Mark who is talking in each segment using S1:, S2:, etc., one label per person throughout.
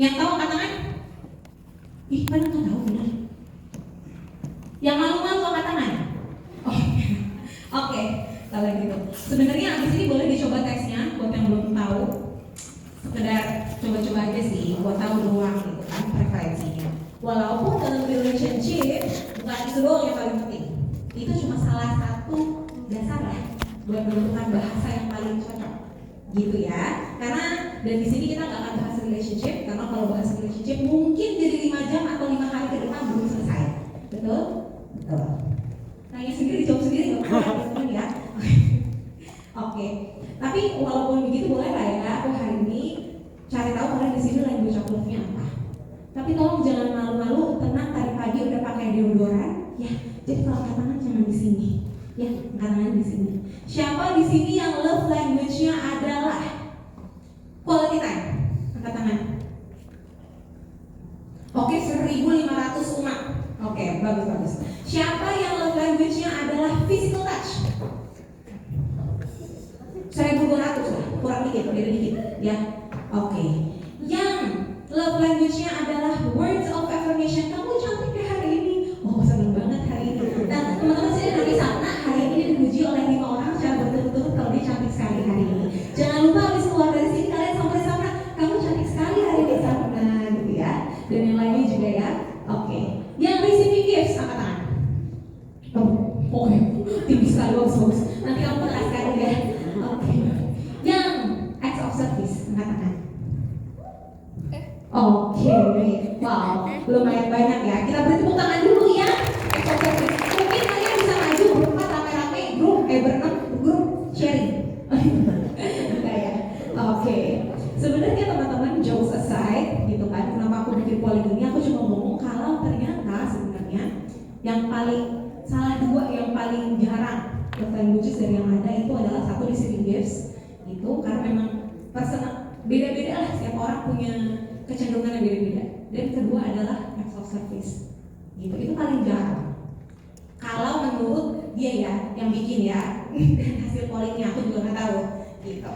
S1: Yang tahu angkat tangan? Ih, mana nggak tahu benar. Yang malu-malu angkat tangan? Oh, oke. Kalau gitu. Sebenarnya abis ini boleh dicoba teksnya buat yang belum tahu. Sekedar coba-coba aja sih, buat tahu doang gitu kan preferensinya. Walaupun dalam relationship bukan itu doang yang paling penting. Itu cuma salah satu dasar lah buat menentukan bahasa yang paling cocok. Gitu ya. Karena dan di sini kita nggak akan bahas relationship karena kalau bahas relationship mungkin jadi 5 jam atau 5 hari ke depan belum selesai. Betul? Betul. Nanya sendiri, jawab sendiri nggak apa-apa ya. Oke. Tapi walaupun begitu boleh lah ya. Aku hari ini cari tahu kalian di sini language of love-nya apa. Tapi tolong jangan malu-malu, tenang tadi pagi udah pakai deodoran, ya. Jadi kalau angkat tangan jangan di sini, ya. Angkat tangan di sini. Siapa di sini yang love language-nya adalah quality time? Angkat tangan. Oke, 1.500 umat. Oke, bagus. Siapa yang love language-nya adalah physical touch? 1.200 lah, kurang dikit, beda dikit, ya. Oke. Yang love language-nya adalah words of affirmation. Kamu cantik deh hari ini. Oh, seneng banget hari ini. Dan teman-teman saya dari sana hari ini dipuji oleh 5 orang secara berturut-turut kalau dia cantik sekali hari ini. Jangan lupa habis keluar dari sini kalian sama-sama, kamu cantik sekali hari ini sama, gitu ya. Dan yang lainnya juga ya. Oke. Yang receiving gifts, angkat tangan. Oke. Tinggi sekali, bagus. Nanti kamu telaskan ya. Oke. Yang acts of service, angkat tangan. Oke, wow, lumayan banyak ya. Kita beri tepuk tangan dulu ya. Mungkin kalian bisa maju berempat rame-rame, berenam, grup sharing. Enggak ya? Oke. Sebenarnya teman-teman, jokes aside, gitu kan. Kenapa aku bikin polling ini? Aku cuma ngomong kalau ternyata sebenarnya yang paling salah dua, yang paling jarang love languages dari yang ada itu adalah satu receiving gifts. Itu karena memang personal, beda-beda lah. Setiap orang punya kecenderungan yang beda-beda. Dan kedua adalah acts of service. Gitu, itu paling jarang. Kalau menurut dia ya, yang bikin ya, dan hasil pollingnya aku juga nggak tahu. Gitu.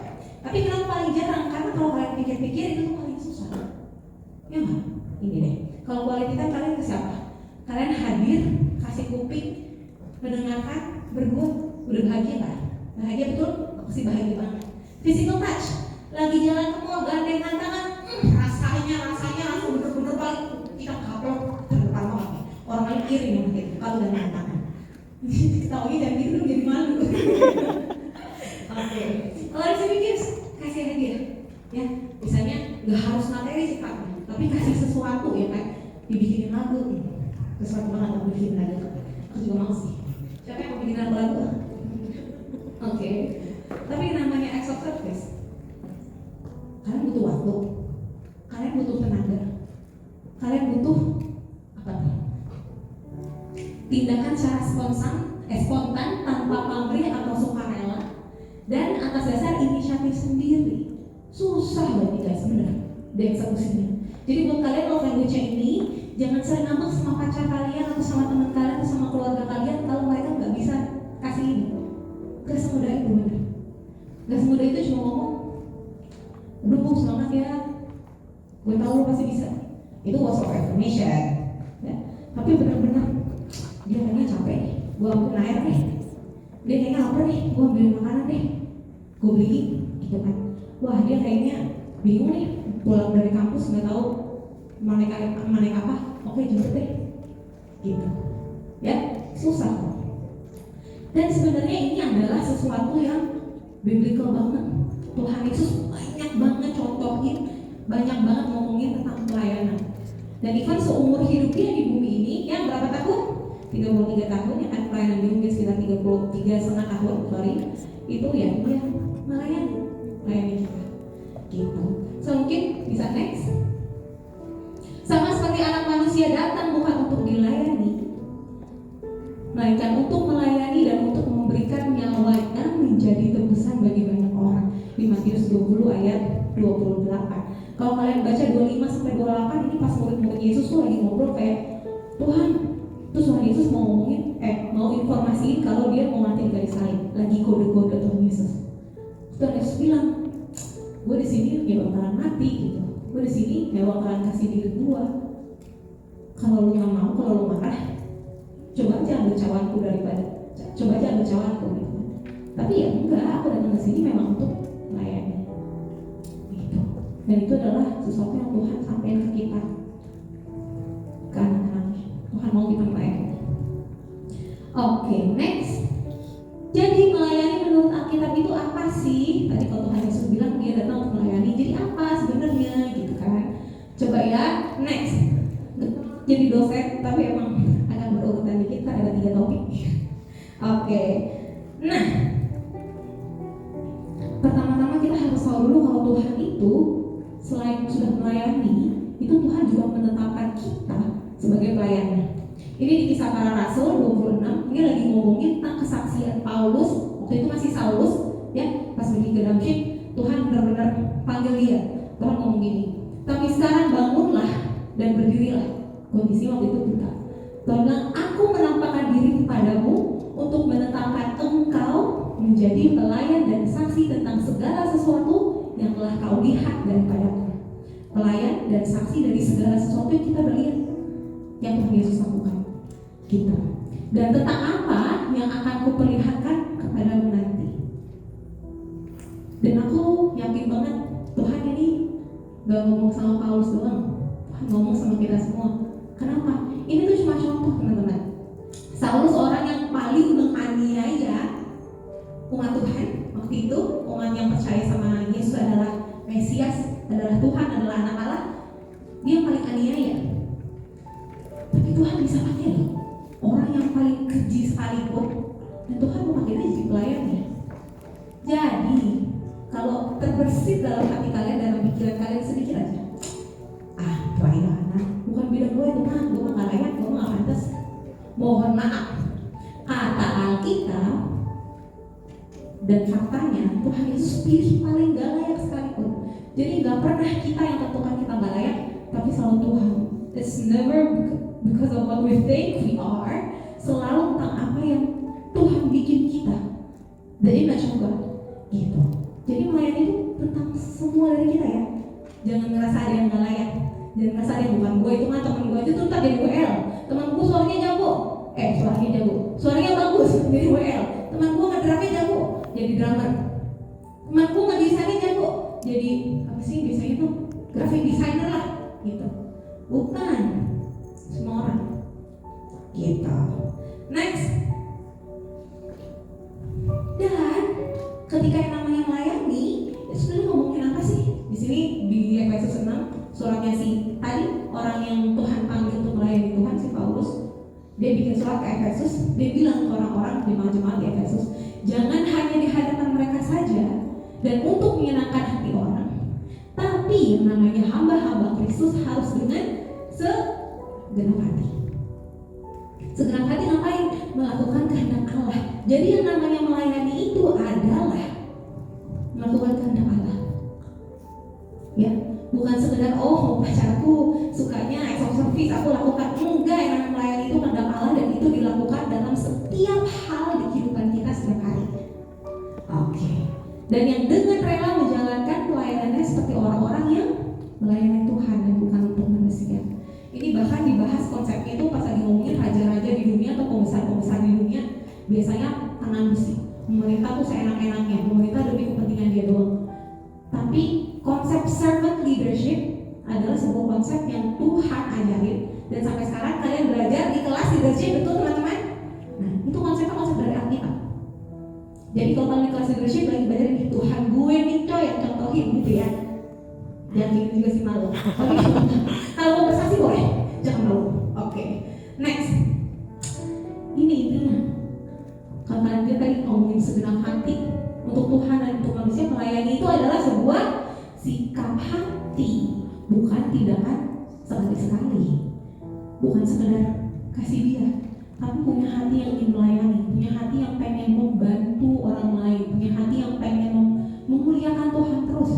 S1: Tapi kenapa paling jarang? Karena kalau kalian pikir-pikir itu paling susah. Ya nggak? Ini deh. Kalau quality time kalian ke siapa? Kalian hadir, kasih kuping, mendengarkan, berdua, udah bahagia kan? Bahagia betul? Aku sih bahagia banget. Physical touch, lagi jalan ke mall, gandengan tangan. Rasanya langsung bener-bener paling kita kaplok terdepan banget nih. Orang lain iri nih mungkin kalau udah main tangan. Ketahuinya jangan gitu dong, jadi malu. Oke. Kalau receiving gifts, kasih hadiah. Ya, misalnya nggak harus materi sih Pak, tapi kasih sesuatu ya kan. Dibikinin lagu, sesuatu banget aku bikin lagu. Aku juga mau sih. Siapa yang mau bikin lagu? Oke. Tapi namanya acts of service. Kalian butuh waktu. Kalian butuh tenaga, kalian butuh apa nih? Tindakan secara spontan tanpa pamrih atau sukarela dan atas dasar inisiatif sendiri. Susah banget guys, bener dieksekusinya. Jadi buat kalian love language ini jangan sering ngambek sama pacar kalian atau sama teman kalian atau sama keluarga kalian kalau mereka nggak bisa kasih ini. Gak semudah itu bener. Gak semudah itu cuma ngomong, udah semangat ya. Gue tahu lo pasti bisa. Itu words of affirmation ya. Tapi benar-benar dia kayaknya capek nih, gue ambil air deh. Dia kayaknya lapar nih, gue ambil makanan deh, gue beliin gitu kan. Wah dia kayaknya bingung nih, pulang dari kampus nggak tahu mau naik apa. Oke jemput deh gitu ya. Susah kok. Dan sebenarnya ini adalah sesuatu yang biblical banget. Tuhan Yesus banyak banget contohin, banyak banget ngomongin tentang pelayanan. Dan Ivan seumur hidup dia di bumi ini, yang berapa tahun? 33 tahun, ya kan pelayanan di bumi sekitar 33,5 tahun, itu ya dia melayani kita. Gitu. So mungkin bisa next. Sama seperti anak manusia datang bukan untuk dilayani, melainkan untuk melayani dan untuk memberikan nyawanya menjadi tebusan bagi banyak orang. Di Matius 20 ayat 28. Kalau kalian baca 25-28 ini pas murid-murid Yesus tuh lagi ngobrol kayak Tuhan, terus Tuhan Yesus mau ngomongin, mau informasiin kalau dia mau mati di kayu salib, lagi kode-kode Tuhan Yesus. Tuhan Yesus bilang, gue di sini ya bakalan mati gitu. gue di sini gak bakalan kasih diri gue. Kalau lu nggak mau, kalau lu marah, coba aja ambil cawanku coba aja ambil cawanku gitu. Tapi ya enggak, aku datang ke sini memang untuk melayani gitu. Dan itu adalah sesuatu yang Tuhan sampaikan ke kita, ke anak-anaknya. Tuhan mau kita melayani. Oke, next. Jadi melayani menurut Alkitab itu apa sih? Tadi kalau Tuhan Yesus bilang dia datang untuk melayani, jadi apa sebenarnya gitu kan? Coba ya, next. Jadi dosen, tapi emang agak berurutan dikit, ada 3 topik. Oke. Nah, pertama-tama kita harus tahu dulu kalau Tuhan itu selain sudah melayani, itu Tuhan juga menetapkan kita sebagai pelayannya. Ini di Kisah Para Rasul 26, ini lagi ngomongin tentang kesaksian Paulus. Waktu itu masih Saulus, ya, pas pergi ke Damsyik, Tuhan benar-benar panggil dia. Tuhan ngomong gini, tapi sekarang bangunlah dan berdirilah. Kondisi waktu itu buta. Tuhan bilang, aku menampakkan diri kepadamu untuk menetapkan engkau menjadi pelayan dan saksi tentang segala sesuatu yang telah kau lihat daripadaku. Pelayan dan saksi dari segala sesuatu yang kita lihat, yang Tuhan Yesus lakukan kita. Dan tentang apa yang akan kuperlihatkan kepadamu nanti. Dan aku yakin banget Tuhan ini gak ngomong sama Paulus doang, Tuhan ngomong sama kita semua. Kenapa? Ini tuh cuma contoh, teman-teman. Saulus orang yang paling menganiaya umat Tuhan waktu itu, umat yang percaya sama Yesus adalah Mesias, adalah Tuhan, adalah anak Allah. Dia yang paling aniaya. Tapi Tuhan bisa pakai loh orang yang paling keji sekalipun, dan Tuhan mau pakai dia jadi pelayannya. Jadi kalau terbersit dalam hati kalian, dalam pikiran kalian sedikit aja, pelayanan bukan bidang gue itu mah, gue mah gak layak, gue mah gak pantas. Mohon maaf, kata Alkitab dan faktanya Tuhan Yesus pilih paling gak layak sekalipun. Jadi gak pernah kita yang tentukan kita gak layak, tapi selalu Tuhan. It's never because of what we think we are, selalu tentang apa yang Tuhan bikin kita, the image of God gitu. Jadi melayani itu tentang semua dari kita ya. Jangan ngerasa ada yang gak layak, jangan ngerasa ada yang bukan gue, itu mah temen gue aja tuh tak jadi WL. Temen gue suaranya jago, suaranya bagus jadi WL. Temen gue ngedramnya jago, jadi drummer. Temen gue ngedesainnya jago, jadi apa sih biasanya tuh graphic designer lah gitu. Bukan semua orang gitu. Next. Dan ketika yang namanya melayani, ya sebenarnya ngomongin apa sih? Di sini di Efesus 6, suratnya si tadi orang yang Tuhan panggil untuk melayani Tuhan, si Paulus, dia bikin surat ke Efesus. Dia bilang ke orang-orang di jemaat di Efesus, jangan hanya di hadapan mereka saja dan untuk menyenangkan hati orang, tapi yang namanya hamba-hamba Kristus harus dengan segenap hati. Segenap hati ngapain? Melakukan kehendak Allah. Jadi yang namanya melayani itu adalah melakukan kehendak Allah. Ya, bukan sekedar pacarku sukanya acts of service aku lakukan. Enggak, yang namanya melayani itu kehendak Allah dan itu dilakukan dalam setiap hal di kehidupan kita setiap hari. Oke. Dan yang dengan rela menjalankan pelayanannya seperti orang-orang yang melayani Tuhan dan bukan untuk manusia. Ini bahkan dibahas konsepnya itu pas lagi ngomongin raja-raja di dunia atau pembesar-pembesar di dunia. Biasanya tangan besi, pemerintah tuh seenak-enaknya, pemerintah demi kepentingan dia doang. Tapi konsep servant leadership adalah sebuah konsep yang Tuhan ajarin, dan sampai sekarang kalian belajar di kelas leadership, betul teman-teman? Nah, itu konsepnya konsep dari Alkitab. Jadi kalau kalian di kelas leadership lagi belajar nih, Tuhan gue nih coy yang contohin gitu ya. Jangan gitu juga sih, malu. Tapi kalau mau bersaksi boleh, jangan malu. Oke. Next. Ini intinya. Kalau kalian tadi ngomongin segenap hati untuk Tuhan dan untuk manusia, melayani itu adalah sebuah sikap hati, bukan tindakan sekali-sekali. Bukan sekedar kasih dia, tapi punya hati yang ingin melayani, punya hati yang pengen membantu orang lain, punya hati yang pengen memuliakan Tuhan terus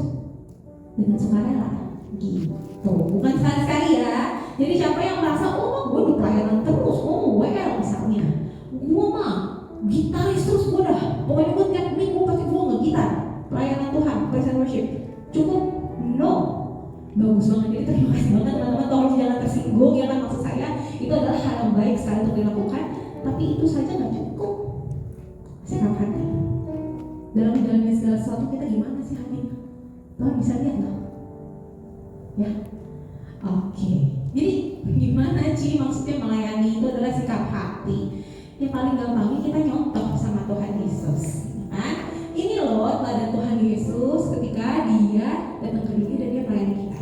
S1: dengan sukarela gitu. Bukan sekali-sekali ya. Jadi siapa yang merasa gue di pelayanan terus, WL misalnya, gue mah gitaris terus, gue dah pokoknya gue tiap minggu pasti gue ngegitar pelayanan Tuhan, praise and worship, cukup? No, bagus kasih banget teman-teman, tolong jangan tersinggung ya kan, maksud saya itu adalah hal yang baik sekali untuk dilakukan, tapi itu saja nggak cukup. Sikap hati dalam menjalani segala sesuatu kita gimana sih hatinya? Tuhan bisa lihat nggak? Ya, oke. Jadi gimana sih maksudnya melayani itu adalah sikap hati? Yang paling gampangnya kita nyontoh sama Tuhan Yesus, kan? Ini loh teladan Tuhan Yesus ketika dia datang ke dunia dan dia melayani kita.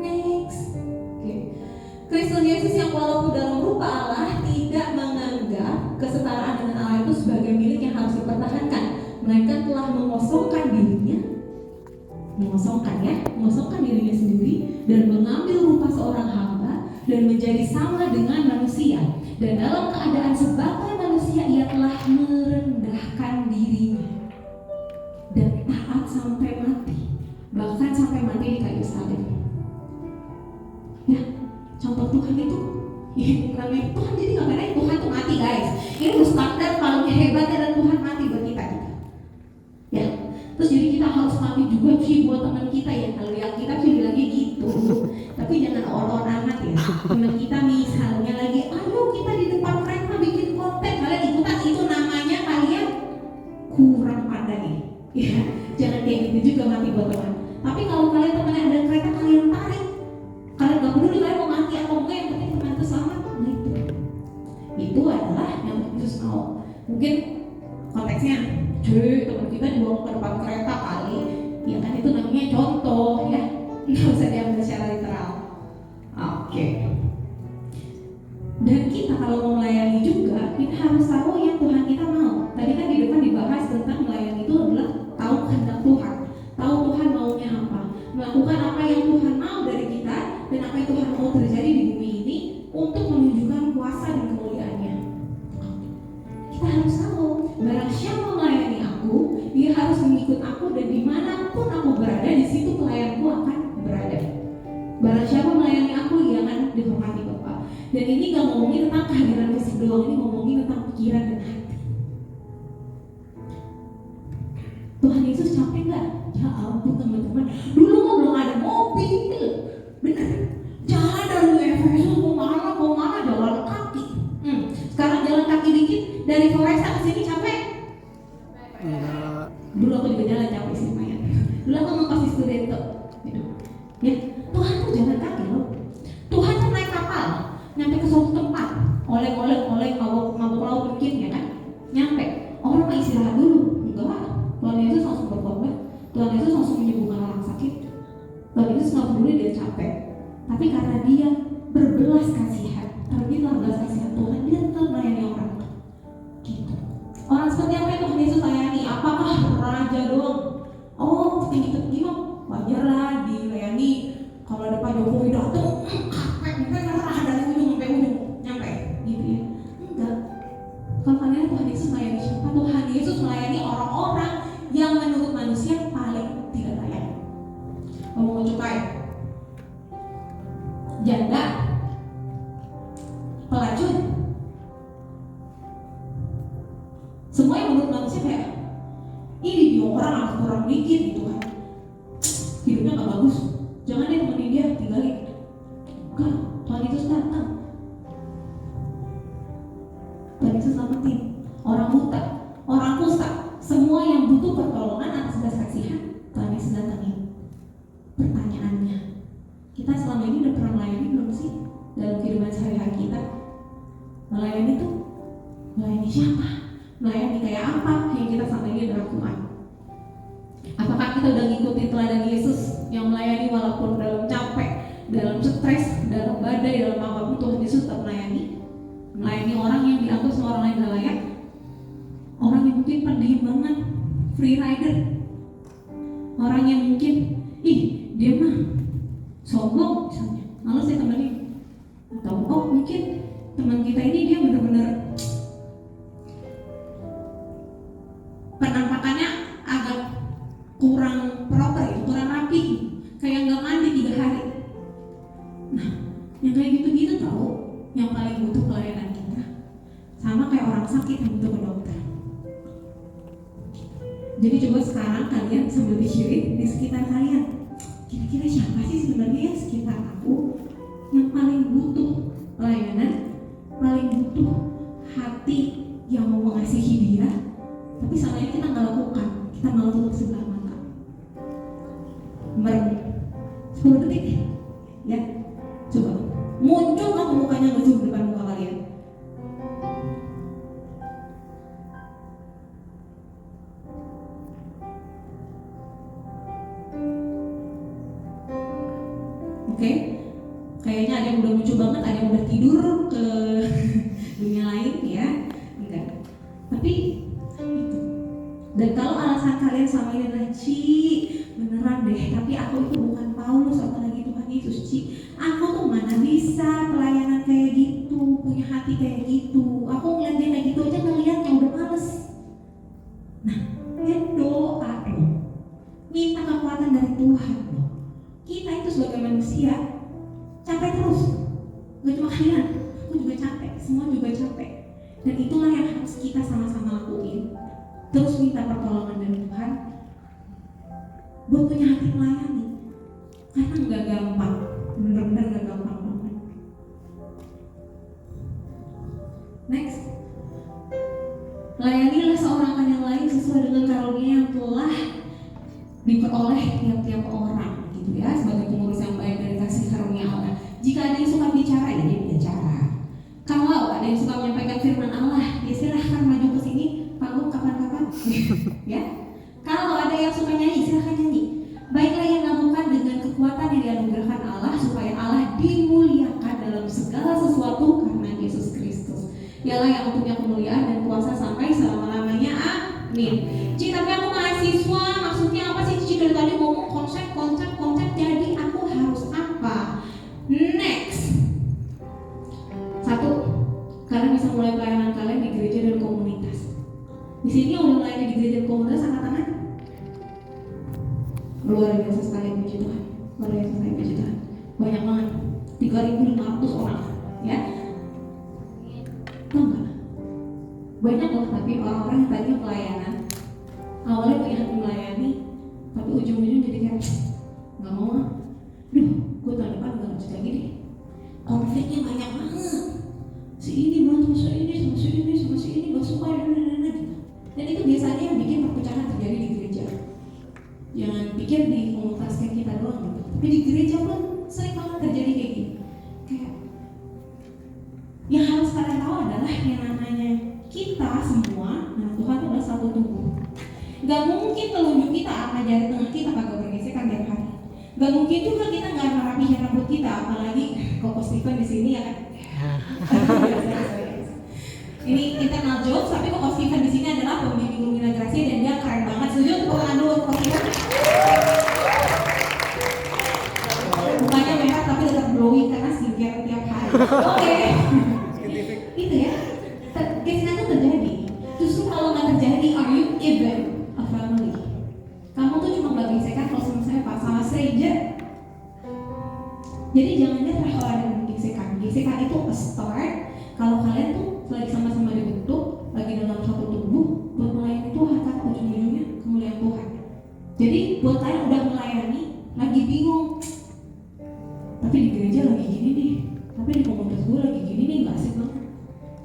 S1: Next, oke. Kristus Yesus yang walaupun dalam rupa Allah tidak menganggap kesetaraan dengan Allah itu sebagai milik yang harus dipertahankan, melainkan telah mengosongkan dirinya, mengosongkan dirinya sendiri dan mengambil rupa seorang hamba dan menjadi sama dengan manusia. Dan dalam keadaan sebagai manusia ia telah merendahkan dirinya dan taat sampai mati, bahkan sampai mati di kayu salib. Ya, contoh Tuhan itu, namanya Tuhan jadi nggak benar Tuhan tuh mati guys. Ini udah standar paling hebatnya dan Tuhan mati buat kita gitu. Ya, terus jadi kita harus mati juga sih buat teman kita ya. Kalau yang kita sih bilangnya gitu, tapi jangan orang amat ya. Teman kita misalnya lagi, ayo kita di depan mereka bikin konten, kalian ikutan, itu namanya kalian kurang pandai ya. Jangan kayak gitu juga mati buat teman. Tapi kalau kalian temannya ada kereta kalian tarik, kalian gak peduli kalian mau mati atau enggak, yang penting teman itu selamat. Nah itu adalah yang Yesus mau. Mungkin konteksnya, teman kita dibawa ke depan kereta kali, ya kan, itu namanya contoh ya, nggak usah diambil secara literal. Oke. Dan kita kalau mau melayani juga, kita harus tahu yang Tuhan kita mau. Tadi kan di depan dibahas tentang melayani itu adalah tahu kehendak Tuhan, tahu Tuhan maunya apa, melakukan apa yang Tuhan mau dari kita, dan apa yang Tuhan mau terjadi di bumi ini untuk menunjukkan kuasa dan kemuliaannya. Kita harus tahu, barang siapa melayani aku, dia harus mengikut aku, dan dimanapun aku berada, di situ pelayanku akan berada. Barang siapa melayani aku, dia akan dihormati Bapa. Dan ini gak ngomongin tentang kehadiran fisik doang, ini ngomongin tentang pikiran dan hati. Tuhan Yesus capek gak? Ya ampun teman-teman, dulu mah belum ada mobil, bener. Jalan dari Efesus mau mana jalan kaki. Sekarang jalan kaki dikit dari Floresta ke sini capek? Dulu aku juga jalan capek sih lumayan. Dulu aku mau kasih student tuh, gitu. Ya, Tuhan tuh jalan kaki loh. Tuhan tuh naik kapal, nyampe ke suatu tempat, oleng mabuk laut mungkin ya kan, nyampe. Orang mau istirahat dulu, enggak. Tuhan Yesus langsung berkorban. Tuhan Yesus langsung menyembuhkan orang sakit. Tuhan Yesus nggak peduli dia capek, tapi karena dia berbelas kasihan, terbitlah belas kasihan Tuhan, dia tetap melayani orang. Gitu. Orang seperti apa yang Tuhan Yesus layani? Apakah raja doang? Oh, tinggi mah wajar lah dilayani. Kalau ada Pak Jokowi datang, mungkin arah dari ujung sampai ujung nyampe, gitu ya? Enggak. Kalau kalian Tuhan Yesus melayani siapa? Tuhan Yesus melayani orang-orang yang menurut manusia paling tidak layak. Ngomong cukai, janda, pelacur, semua yang menurut manusia kayak ini dia orang kurang dikit gitu kan, hidupnya nggak bagus, jangan dia temenin dia, tinggalin. Enggak, Tuhan Yesus datang. Tuhan Yesus selamatin orang buta, orang kusta, semua yang butuh pertolongan atas belas kasihan, Tuhan Yesus datangin. Pertanyaannya, kita selama ini udah pernah melayani belum sih dalam kehidupan sehari-hari kita? Melayani itu melayani siapa? Melayani kayak apa yang kita sampai ini lakukan? Apakah kita udah ngikutin teladan Yesus yang melayani walaupun dalam capek, dalam stres, dalam badai, dalam apapun Tuhan Yesus tetap melayani? Melayani orang yang dianggap semua orang lain gak layak, orang yang mungkin pendiam banget, free rider, orang yang mungkin dia mah sombong misalnya, malu saya temenin. Atau mungkin teman kita ini dia benar-benar penampakannya agak kurang proper, kurang rapi, kayak nggak mandi 3 hari. Nah, yang kayak gitu-gitu tahu, yang paling butuh pelayanan kita, sama kayak orang sakit yang butuh ke dokter. Jadi coba sekarang kalian sambil pikirin di sekitar kalian, kira-kira siapa sih sebenarnya yang sekitar aku yang paling butuh pelayanan, paling butuh hati yang mau mengasihi dia, tapi sama ini kita nggak lakukan, kita malah tutup sebelah mata. Merenung 10 detik ya, coba muncul nggak mukanya ngezoom depan muka kalian? Oke, kayaknya ada yang udah muncul banget, ada yang udah tidur ke dunia lain ya, enggak. Tapi itu. Dan kalau alasan kalian sama ini adalah Ci, beneran deh, tapi aku itu bukan Paulus apalagi Tuhan Yesus. Ci, aku tuh mana bisa pelayanan kayak gitu, punya hati kayak gitu. Aku ngeliat dia kayak gitu aja ngeliatnya udah males. Nah, ya doa dong, minta kekuatan dari Tuhan dong. Kita itu sebagai manusia capek terus, gak cuma kalian, aku juga capek, semua juga capek. Dan itulah yang harus kita sama-sama lakuin. Terus minta pertolongan dari Tuhan buat punya hati melayani, karena gak gampang, bener-bener gak gampang banget. Next, layanilah seorang akan yang lain sesuai dengan karunia yang telah diperoleh tiap-tiap orang gitu ya, sebagai pengurus yang baik dari kasih karunia Allah. Jika ada yang suka bicara, ya dia bicara. Kalau ada yang suka menyampaikan firman Allah, ya silahkan maju ke sini, panggung kapan-kapan. Ya. Kalau ada yang suka nyanyi, silahkan nyanyi. Baiklah yang lakukan dengan kekuatan yang dianugerahkan Allah, supaya Allah dimuliakan dalam segala sesuatu karena Yesus Kristus. Dialah yang punya kemuliaan dan kuasa sampai selama-lamanya. Amin. Ci, tapi aku mahasiswa, maksudnya apa sih? Ci dari tadi ngomong konsep, jadi aku harus apa? Next. 1, kalian bisa mulai pelayanan kalian di gereja dan komunitas. Di sini yang udah melayani di gereja dan komunitas, angkat tangan. Luar biasa sekali, puji Tuhan. Luar biasa sekali, puji Tuhan. Banyak banget, 3.500 orang ya. Tahu nggak? Banyak loh, tapi orang-orang yang tadinya pelayanan, awalnya punya hati melayani, tapi ujung-ujung jadi kayak nggak mau ah. Gue tahun depan nggak lanjut lagi deh. Konfliknya banyak banget. Si ini berantem sama si ini gak suka gitu. Dan itu biasanya yang bikin perpecahan terjadi di gereja. Jangan pikir di komunitas kayak kita doang gitu, tapi di gereja pun sering banget terjadi kayak gini. Kayak yang harus kalian tahu adalah yang namanya kita semua, nah Tuhan itu adalah satu tubuh. Gak mungkin telunjuk kita sama jari tengah kita kagak bergesekan tiap hari. Gak mungkin juga kita nggak ngerapihin rambut kita, apalagi Koko Steven di sini ya kan. Ini internal jokes, tapi Koko Steven di sini adalah pembimbing Lumina Gracia dan dia keren banget. Setuju untuk tangan dulu Koko Steven? Mukanya merah tapi tetap glowing karena skincare tiap hari. Oke. Itu ya. Kesini itu terjadi. Justru kalau nggak terjadi, are you even a family? Kamu tuh cuma nggak gesekan kalau sama stranger. Jadi jangan lihat kalau ada gesekan. Gesekan itu a start. Kalau kalian tuh lagi sama-sama dibentuk, lagi dalam satu tubuh, buat melayani Tuhan kan ujung-ujungnya kemuliaan Tuhan. Jadi buat kalian udah melayani, lagi bingung, tapi di gereja lagi gini nih, tapi di komunitas gue lagi gini nih, nggak asik banget.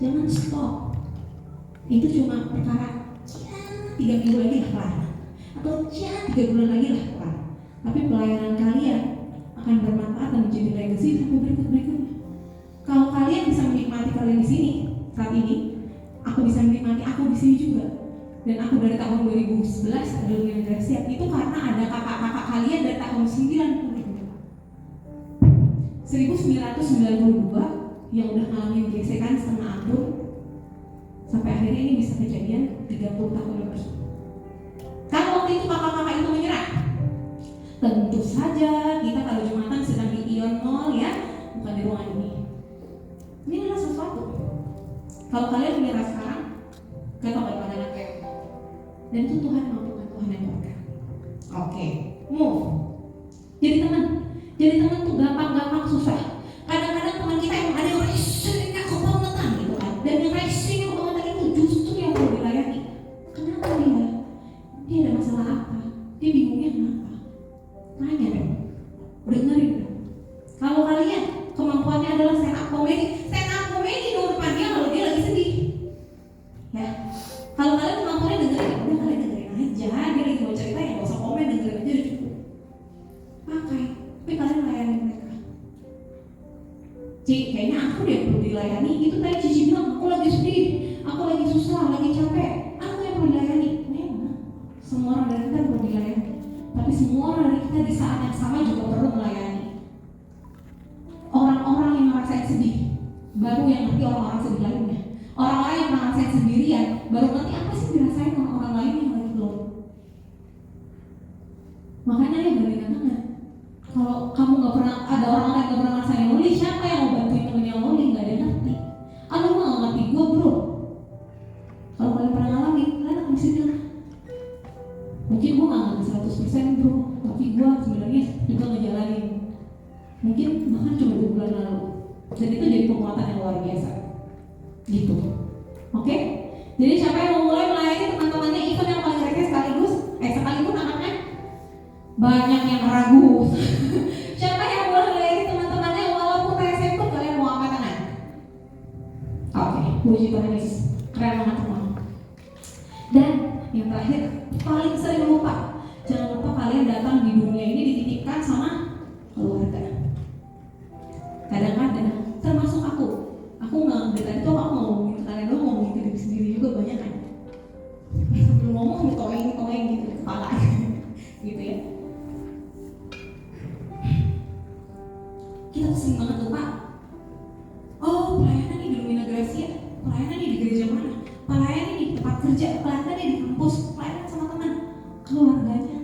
S1: Jangan stop. Itu cuma perkara 3 minggu lagi lah kelar, atau 3 bulan lagi lah kelar. Tapi pelayanan kalian akan bermanfaat dan menjadi legacy sampai berikut-berikutnya. Kalau kalian bisa menikmati kalian di sini saat ini, aku bisa menikmati aku di sini juga. Dan aku dari tahun 2011 ada Lumina Gracia itu karena ada kakak-kakak kalian dari tahun 1992 yang udah ngalamin gesekan setengah ampun sampai akhirnya ini bisa kejadian 30 tahun lebih. Kalau waktu itu kakak-kakak itu menyerah, tentu saja kita kalau Jumatan sedang di Ion Mall ya, bukan di ruangan ini. Ini adalah sesuatu. Kalau kalian menyerah sekarang, kalian bakal pada kayak. Dan itu Tuhan mau, bukan Tuhan yang berkat. Oke, move. Jadi teman tuh gampang susah. Kadang-kadang teman kita yang ada yang racingnya kebangetan gitu kan. Dan yang racingnya kebangetan itu justru yang perlu dilayani. Kenapa dia? Dia ada masalah apa? Dia bingungnya kenapa? Tanya dong. Ci, kayaknya aku deh perlu dilayani. Itu tadi Cici bilang, aku lagi sedih, aku lagi susah, lagi capek, aku yang perlu dilayani. Memang semua orang dari kita perlu dilayani, tapi semua orang dari kita di saat yang sama juga perlu melayani. Orang-orang yang ngerasain sedih baru yang ngerti orang-orang sedih lainnya. Orang-orang yang ngerasain sendirian baru ngerti apa sih dirasain orang-orang lain yang lagi belum. Makanya ya gandengan. Kalau kamu nggak pernah, ada orang-orang yang nggak pernah ngerasain lonely, siapa yang mau bantuin temen yang lonely? Nggak ada yang ngerti. Lu mah nggak ngerti gue bro. Kalau kalian pernah ngalamin, kalian akan bisa bilang, mungkin gue nggak ngerti 100% bro, tapi gue sebenarnya juga ngejalanin. Mungkin bahkan cuma 2 bulan lalu. Dan itu jadi penguatan yang luar biasa. Gitu. Oke? Jadi siapa yang mau mulai melayani teman-temannya, event yang paling receh sekalipun anaknya banyak yang ragu. Siapa yang boleh melayani teman-temannya walaupun receh pun kalian mau angkat tangan? Oke, puji Tuhan Yesus. Keren banget semua. Dan yang terakhir, paling sering lupa. Jangan lupa kalian datang di dunia ini dititipkan sama keluarga. Kadang-kadang, termasuk aku nggak, dari tadi tuh aku ngomongin ke kalian, lu ngomongin ke diri sendiri juga banyak kan. Sambil ngomong ditoeng gitu di kepala gitu ya. Kita tuh sering banget lupa. Oh, pelayanan di Lumina Gracia, pelayanan di gereja mana, pelayanan di tempat kerja, pelayanan di kampus, pelayanan sama teman, keluarganya.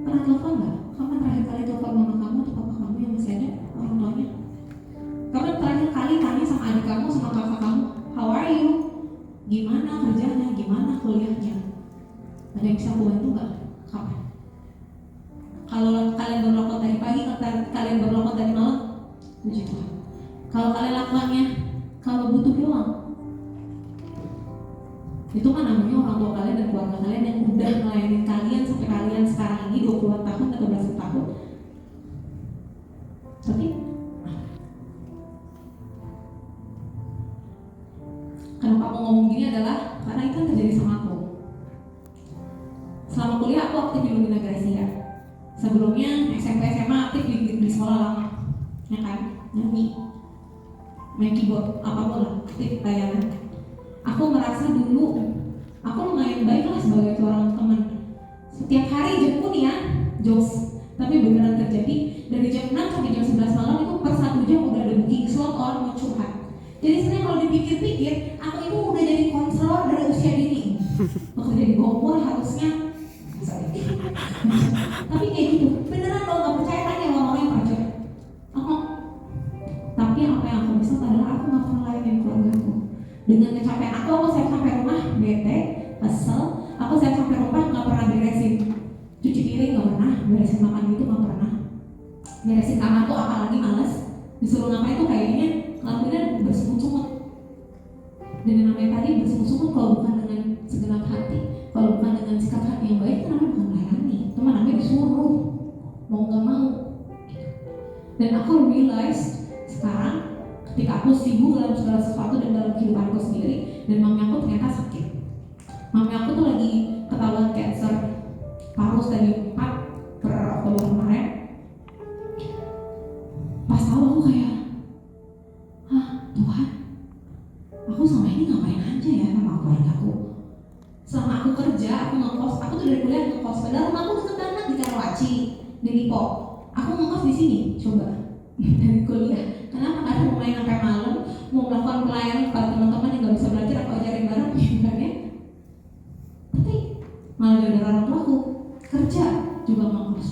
S1: Pernah telepon nggak? Kapan terakhir kali telepon mama kamu atau papa kamu yang masih ada, orang tuanya? Kapan terakhir kali tanya sama adik kamu, sama kakak kamu, how are you? Gimana kerjanya? Gimana kuliahnya? Ada yang bisa aku bantu nggak? Kapan? Kalau kalian berlokot dari pagi, kalian berlokot dari malam, puji Tuhan. Kalau kalian lakukannya, kalau butuh doang, itu kan namanya orang tua kalian dan keluarga kalian yang udah melayani kalian sampai kalian sekarang ini 20 tahun atau belasan tahun. Tapi kenapa aku ngomong gini adalah karena itu terjadi sama aku. Selama kuliah aku aktif di Lumina Gracia. Sebelumnya SMP SMA aktif di sekolah lama, ya kan, nyanyi, main keyboard, apapun lah, aktif layanan. Aku merasa dulu aku lumayan baik lah sebagai seorang teman. Setiap hari jemput ya, jokes, tapi beneran terjadi dari jam 6 sampai jam 11 malam itu per 1 jam udah ada booking slot orang mau curhat. Jadi sebenarnya kalau dipikir-pikir, aku itu udah jadi konselor dari usia dini. Bekerja di bawah umur harusnya, tapi kayak gitu. Beneran kalau nggak percaya tanya orang-orang yang percaya. Tapi apa yang aku bisa adalah aku nggak pernah layanin keluargaku. Dengan kecapean aku siap sampai rumah bete, kesel. Aku siap sampai rumah nggak pernah beresin cuci piring, nggak pernah beresin makan gitu, nggak pernah beresin kamar tuh, apalagi males. Disuruh ngapain tuh kayaknya ngelakuinnya bersungut-sungut. Dan yang namanya tadi bersungut-sungut kalau bukan dengan segenap hati, kalau bukan dengan sikap hati yang baik, itu namanya bukan melayani. Itu namanya disuruh, mau nggak mau. Dan aku realize sekarang ketika aku sibuk dalam segala sesuatu dan dalam kehidupanku sendiri, dan mami aku ternyata sakit. Mami aku tuh lagi ketahuan cancer paru stadium 4 per Oktober kemarin. Pas tahu aku kayak, Tuhan, aku selama ini ngapain aja ya sama keluarga aku? Selama aku kerja, aku ngekos, aku tuh dari kuliah ngekos. Padahal rumah aku deket banget di Karawaci, di Lipo. Aku ngekos di sini, coba dari kuliah. Kenapa? Karena mau main sampai malam, mau melakukan pelayanan kepada teman-teman yang nggak bisa belajar, aku ajarin bareng, ya. Tapi malah dari orang tua aku kerja juga ngekos.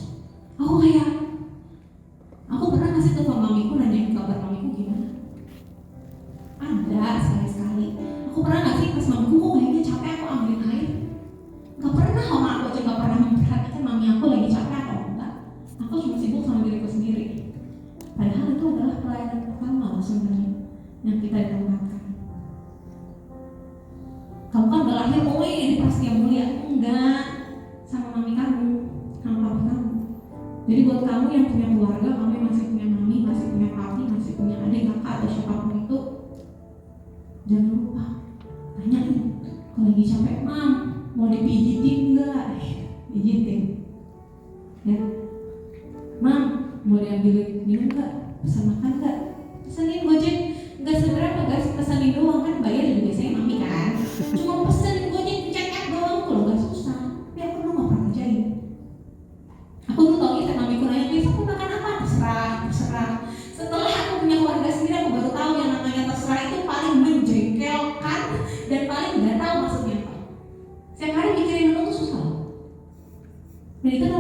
S1: Aku kayak, aku pernah ngasih telepon mamiku, nanyain kabar mamiku gimana. Ada sekali-sekali. Aku pernah nggak sih pas mamiku kok kayaknya capek, aku ambilin air. Gak pernah, mama aku aja gak pernah memperhatikan mami aku lagi capek atau enggak. Aku cuma sibuk sama diriku sendiri. Padahal itu adalah pelayanan pertama sebenarnya yang kita dapatkan. Kamu kan gak lahir di Prasetya Mulia, enggak, sama mami kamu, sama papi kamu. Jadi buat kamu yang punya keluarga, kamu yang masih punya mami, masih punya papi, masih punya adik, kakak atau siapapun itu, jangan lupa tanyain kalau lagi capek, mam mau dipijitin enggak? Pijitin ya. Mam mau diambilin minum enggak? Pesan makan enggak? Pesanin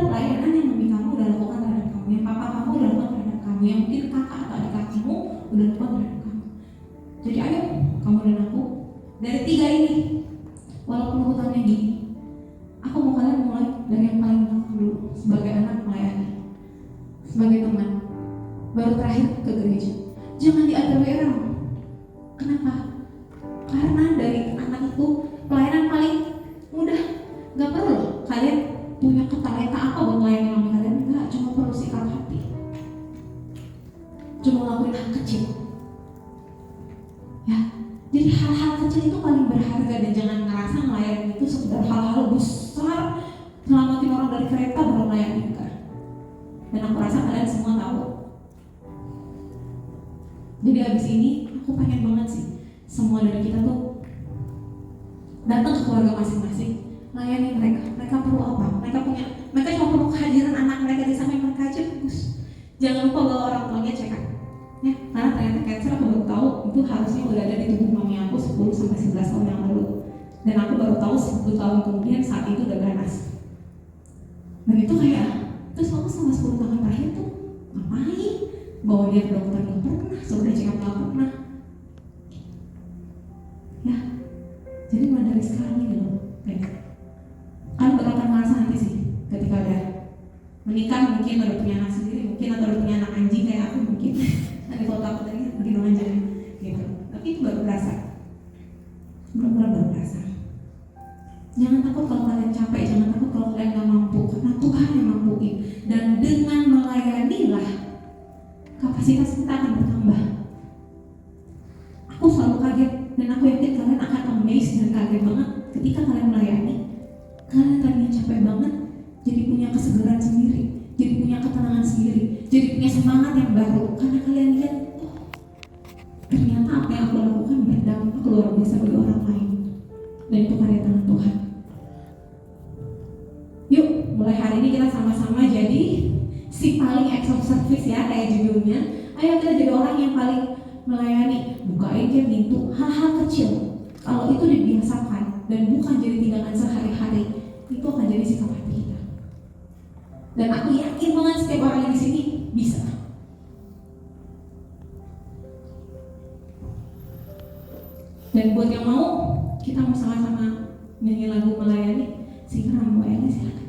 S1: pelayanan yang mami kamu udah lakukan terhadap kamu, yang papa kamu udah lakukan terhadap kamu, yang mungkin kakak atau adik kamu udah lakukan terhadap kamu. Jadi ayo, kamu dan aku, dari 3 ini, walaupun hutannya gini, aku mau kalian mulai dari yang paling belakang dulu, sebagai anak melayani, sebagai teman, baru terakhir ke gereja. Jangan di other way around. Kenapa? Karena dari anak itu pelayanan paling mudah. Gak perlu kalian punya ketalenta apa buat melayani mami kalian. Enggak, cuma perlu sikap hati, cuma ngelakuin hal kecil. Ya, jadi hal-hal kecil itu paling berharga. Dan jangan ngerasa melayani itu sekedar hal-hal besar, selamatin orang dari kereta baru melayani. Enggak. Dan aku rasa kalian semua tahu. Jadi abis ini aku pengen banget sih semua dari kita tuh datang ke keluarga masing-masing, layani mereka. Mereka perlu apa? Mereka cuma perlu kehadiran anak mereka di samping mereka aja bagus. Jangan lupa bawa orang tuanya check up. Ya, karena ternyata cancer aku baru tahu itu harusnya udah ada di tubuh mami aku 10-11 tahun yang lalu. Dan aku baru tahu 10 tahun kemudian saat itu udah ganas. Dan itu kayak, terus aku selama 10 tahun terakhir tuh ngapain? Bawa dia ke dokter gak pernah, suruh dia check up gak pernah. Ya, jadi mulai dari sekarang ini loh, kalian bakal akan merasa nanti sih ketika udah menikah, mungkin udah punya anak sendiri, mungkin atau udah punya anak anjing kayak aku mungkin. Nanti foto aku tadi begitu aja gitu. Tapi itu baru berasa, benar-benar baru berasa. Jangan takut kalau kalian capek, jangan takut kalau kalian gak mampu, karena Tuhan yang mampuin. Dan dengan melayanilah kapasitas kita akan bertambah. Aku selalu kaget dan aku yakin kalian akan amazed dan kaget banget ketika kalian melayani. Kalian tadinya capek banget, jadi punya kesegaran sendiri, jadi punya ketenangan sendiri, jadi punya semangat yang baru karena kalian lihat, oh, ternyata apa yang aku lakukan berdampak luar biasa bagi orang lain. Dan itu karya tangan Tuhan. Yuk, mulai hari ini kita sama-sama jadi si paling acts of service ya, kayak judulnya. Ayo kita jadi orang yang paling melayani, bukain kayak pintu, hal-hal kecil. Kalau itu dibiasakan dan bukan jadi tindakan sehari-hari, itu akan jadi sikap hati kita. Dan aku yakin banget setiap orang yang di sini bisa. Dan buat yang mau, kita mau sama-sama nyanyi lagu melayani, singer melayani silakan.